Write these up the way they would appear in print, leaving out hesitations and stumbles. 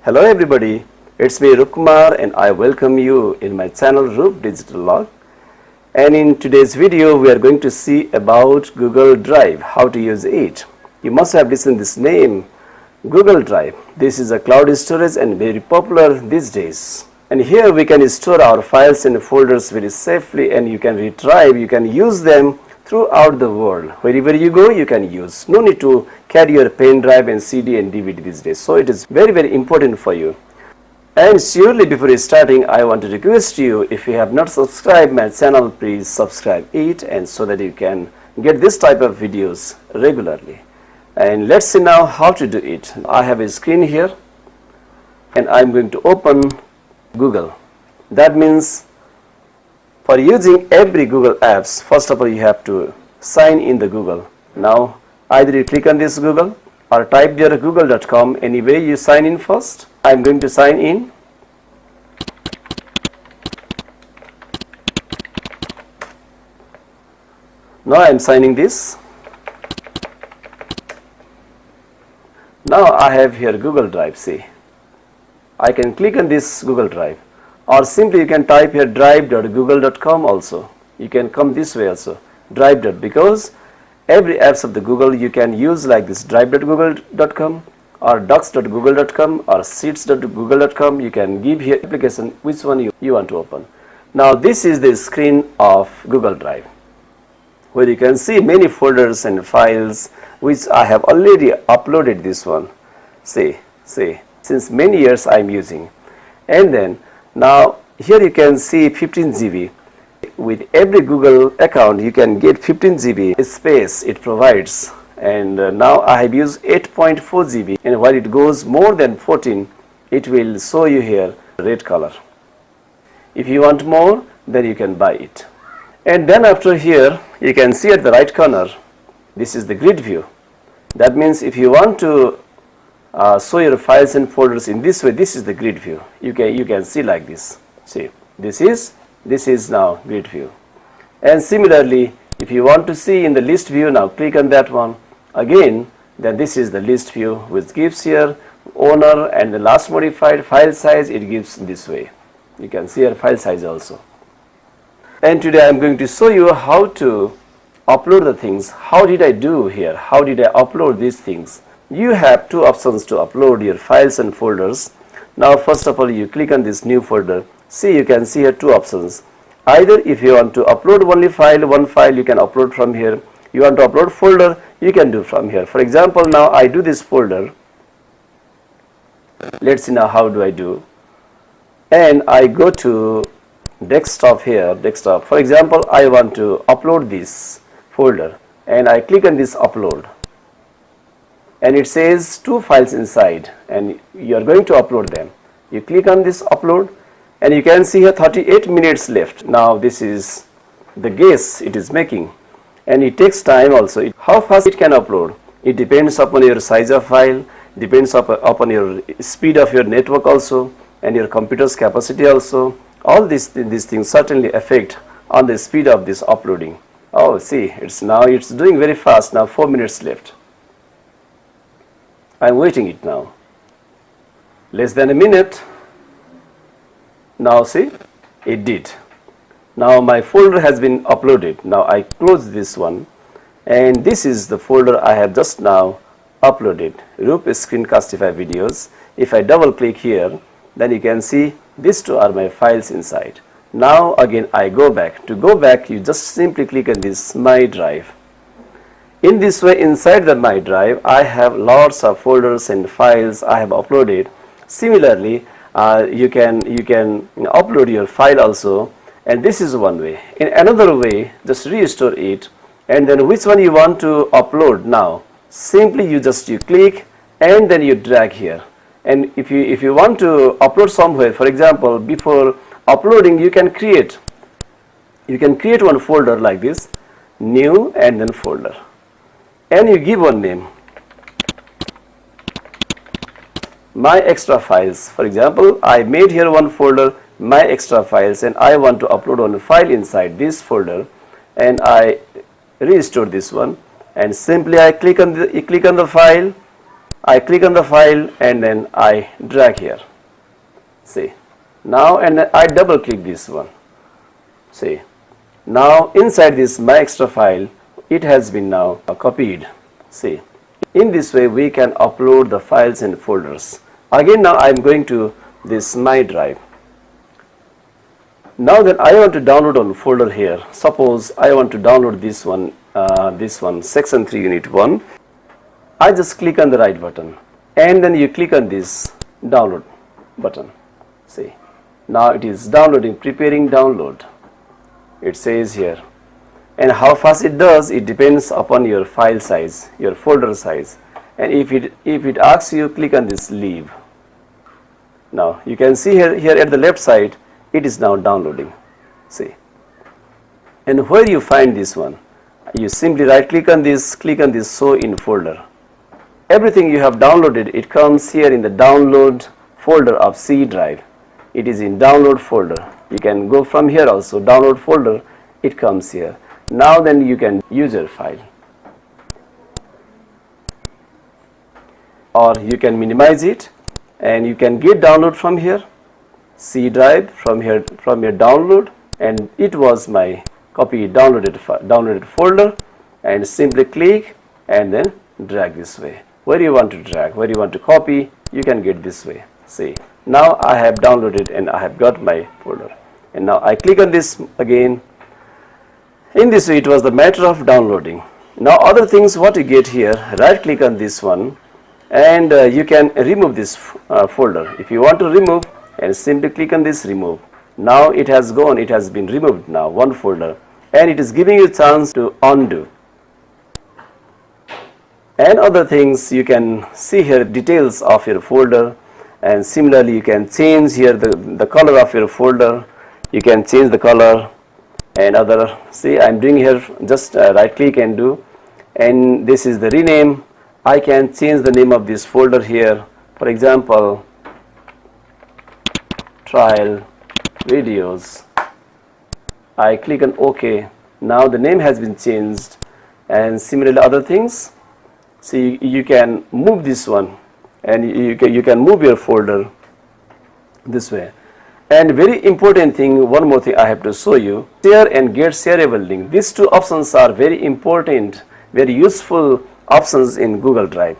Hello everybody, it's me Rup Kumar and I welcome you in my channel Rup Digital Log. And in today's video we are going to see about Google Drive, how to use it. You must have listened this name, Google Drive. This is a cloud storage and very popular these days. And here we can store our files and folders very safely, and you can retrieve, you can use them throughout the world. Wherever you go, you can use. No need to carry your pen drive and CD and DVD these days. So it is very important for you. And surely before starting, I want to request you, if you have not subscribed my channel, please subscribe it, and so that you can get this type of videos regularly. And let's see now how to do it. I have a screen here and I'm going to open Google. That means for using every Google apps, first of all you have to sign in the Google. Now either you click on this Google or type there google.com. Anyway you sign in first. I'm going to sign in. Now I'm signing this. Now I have here Google Drive. See, I can click on this Google Drive, or simply you can type here drive.google.com also. You can come this way also, drive. Because every apps of the Google you can use like this, drive.google.com or docs.google.com or sheets.google.com. You can give here application which one you want to open. Now this is the screen of Google Drive, where you can see many folders and files which I have already uploaded this one. See, since many years I am using. And then now here you can see 15 GB. With every Google account you can get 15 GB space it provides. And now I have used 8.4 GB, and while it goes more than 14, it will show you here red color. If you want more, then you can buy it. And then after here you can see at the right corner, this is the grid view. That means if you want to show your files and folders in this way, this is the grid view. You can see like this. See, this is now grid view. And similarly, if you want to see in the list view, now click on that one again. Then this is the list view, which gives here owner and the last modified file size. It gives this way. You can see your file size also. And today I am going to show you how to upload the things. How did I do here? How did I upload these things? You have two options to upload your files and folders. Now first of all you click on this new folder. See, you can see here two options. Either if you want to upload only one file, you can upload from here. You want to upload folder, you can do from here. For example, now I do this folder. Let's see now how do I do. And I go to desktop here, desktop. For example, I want to upload this folder and I click on this upload. And it says two files inside and you are going to upload them. You click on this upload and you can see here 38 minutes left. Now this is the guess it is making, and it takes time also. How fast it can upload, it depends upon your size of file, depends upon your speed of your network also, and your computer's capacity also. All these things certainly affect on the speed of this uploading. Oh, see, it's doing very fast now. 4 minutes left. I'm waiting it now. Less than a minute. Now see, it did. Now my folder has been uploaded. Now I close this one, and this is the folder I have just now uploaded, Rup Screencastify videos. If I double click here, then you can see these two are my files inside. Now again I go back. To go back, you just simply click on this My Drive. In this way, inside the My Drive, I have lots of folders and files I have uploaded. Similarly, you can upload your file also, and this is one way. In another way, just restore it, and then which one you want to upload now, simply you click and then you drag here. And if you want to upload somewhere, for example, before uploading you can create one folder like this, new and then folder, and you give one name, My Extra Files. For example, I made here one folder, My Extra Files, and I want to upload one file inside this folder, and I restore this one, and simply I click on the file, I click on the file and then I drag here. See, now and then I double click this one. See, now inside this my extra file, it has been now copied. See, in this way we can upload the files and folders. Again, now I am going to this my drive. Now that I want to download one folder here, suppose I want to download this one section 3 unit 1. I just click on the right button and then you click on this download button. See, now it is downloading, preparing download. It says here, and how fast it does, it depends upon your file size, your folder size. And if it asks you, click on this leave. Now you can see here at the left side, it is now downloading. See, and where you find this one, you simply right click on this, show in folder. Everything you have downloaded, it comes here in the download folder of C drive. It is in download folder. You can go from here also, download folder, it comes here. Now then you can use your file, or you can minimize it and you can get download from here, C drive, from here download, and it was my copy downloaded folder, and simply click and then drag this way. Where you want to drag, where you want to copy, you can get this way. See, now I have downloaded and I have got my folder, and now I click on this again. In this way it was the matter of downloading. Now other things what you get here, right click on this one and you can remove this folder. If you want to remove, and simply click on this remove. Now it has gone, it has been removed now, one folder, and it is giving you a chance to undo. And other things you can see here, details of your folder, and similarly you can change here the color of your folder. You can change the color and other. See, I am doing here just right click and do, and this is the rename. I can change the name of this folder here, for example trial videos. I click on OK. Now the name has been changed, and similarly other things. See, you can move this one, and you can move your folder this way. And very important thing, one more thing I have to show you, share and get shareable link. These two options are very important, very useful options in Google Drive,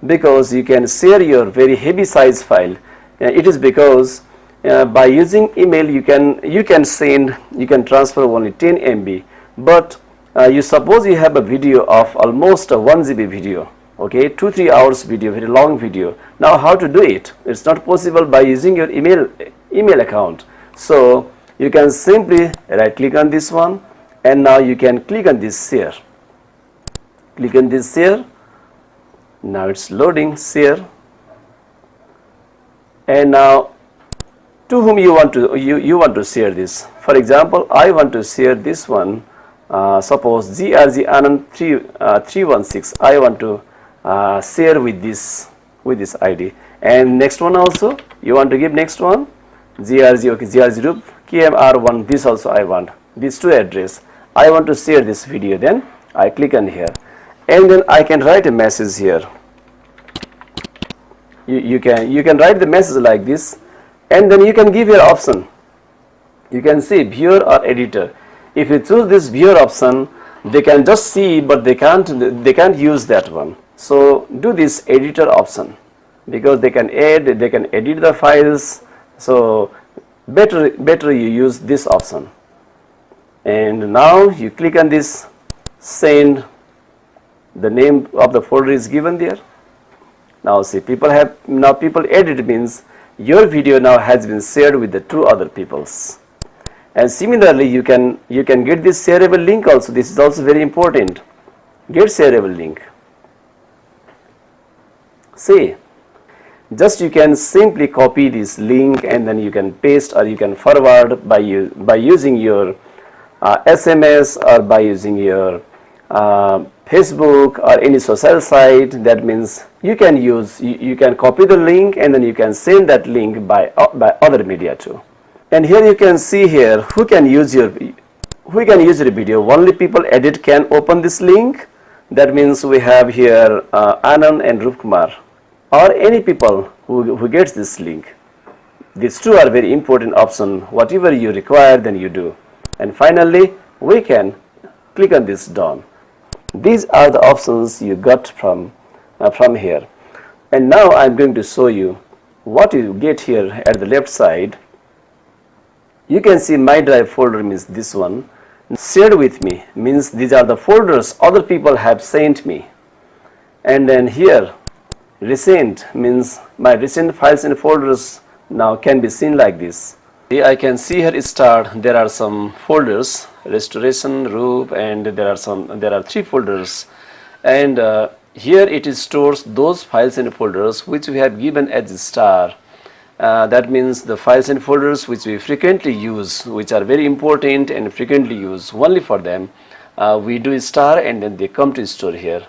because you can share your very heavy size file. It is because by using email you can transfer only 10 MB, but you suppose you have a video of almost a 1 GB video, okay, 2-3 hours video, very long video. Now how to do it? It's not possible by using your email account. So you can simply right click on this one, and now you can click on this share. Click on this share. Now it's loading share, and now to whom you want to share this. For example, I want to share this one. Suppose GRG Anand 316. I want to share with this ID. And next one also you want to give next one. GRG, okay, GRG Rup KMR1. This also I want. These two address. I want to share this video. Then I click on here, and then I can write a message here. You can write the message like this. And then you can give your option. You can see viewer or editor. If you choose this viewer option, they can just see, but they can't use that one. So do this editor option, because they can edit the files. So better you use this option. And now you click on this send. The name of the folder is given there. Now see, people edit means your video now has been shared with the 2 other peoples. And similarly you can get this shareable link also. This is also very important. Get shareable link. See, just you can simply copy this link and then you can paste or you can forward by using your SMS or by using your Facebook or any social site. That means you can copy the link and then you can send that link by other media too. And here you can see here who can use your video. Only people edit can open this link. That means we have here Anand and Rup Kumar. or any people who gets this link. These two are very important option. Whatever you require, then you do. And finally, we can click on this done. These are the options you got from here. And now I'm going to show you what you get here at the left side. You can see my drive folder means this one. Shared with me means these are the folders other people have sent me. And then here recent means my recent files and folders now can be seen like this. I can see here start, there are some folders, restoration, Rup, and there are 3 folders, and here it stores those files and folders which we have given as a star. That means the files and folders which we frequently use, which are very important and frequently used, only for them we do a star and then they come to store here.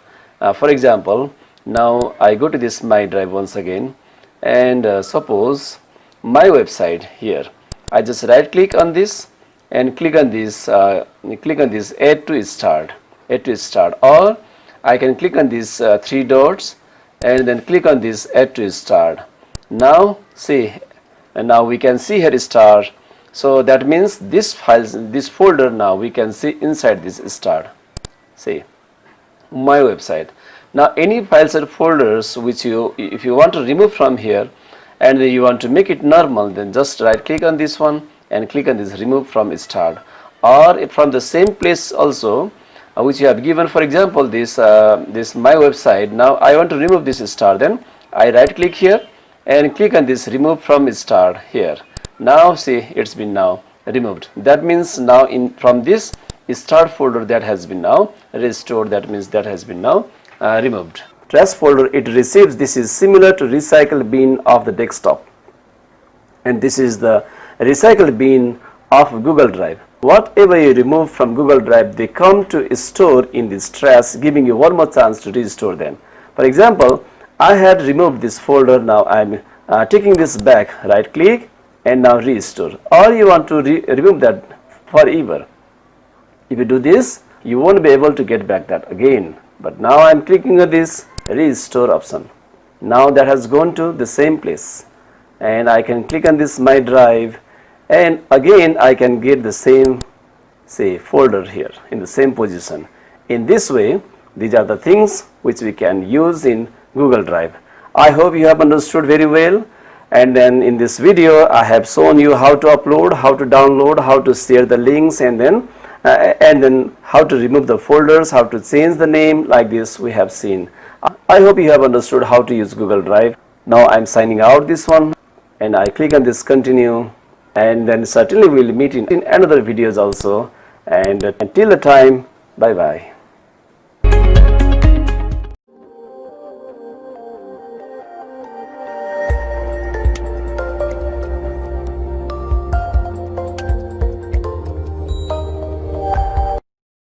For example, now I go to this my drive once again, and suppose my website here. I just right click on this and click on this add to start, or I can click on these 3 dots and then click on this add to start. Now see, and now we can see here start. So that means this files, this folder, now we can see inside this start. See, my website. Now any files or folders which if you want to remove from here and you want to make it normal, then just right click on this one and click on this remove from start, or from the same place also which you have given. For example, this my website. Now I want to remove this star, then I right click here and click on this remove from start here. Now see, it's been now removed. That means now from this start folder that has been now restored, that means that has been now removed. Trash folder it receives, this is similar to recycle bin of the desktop, and this is the recycle bin of Google Drive. Whatever you remove from Google Drive, they come to store in this trash, giving you one more chance to restore them. For example, I had removed this folder. Now I'm taking this back, right click and now restore, or you want to remove that forever. If you do this, you won't be able to get back that again. But now I'm clicking on this restore option. Now that has gone to the same place, and I can click on this my drive, and again I can get the same folder here in the same position. In this way, these are the things which we can use in Google Drive. I hope you have understood very well, and then in this video I have shown you how to upload, how to download, how to share the links, and then how to remove the folders, how to change the name, like this we have seen. I hope you have understood how to use Google Drive. Now I am signing out this one, and I click on this continue, and then certainly we will meet in another videos also, and until the time, bye bye.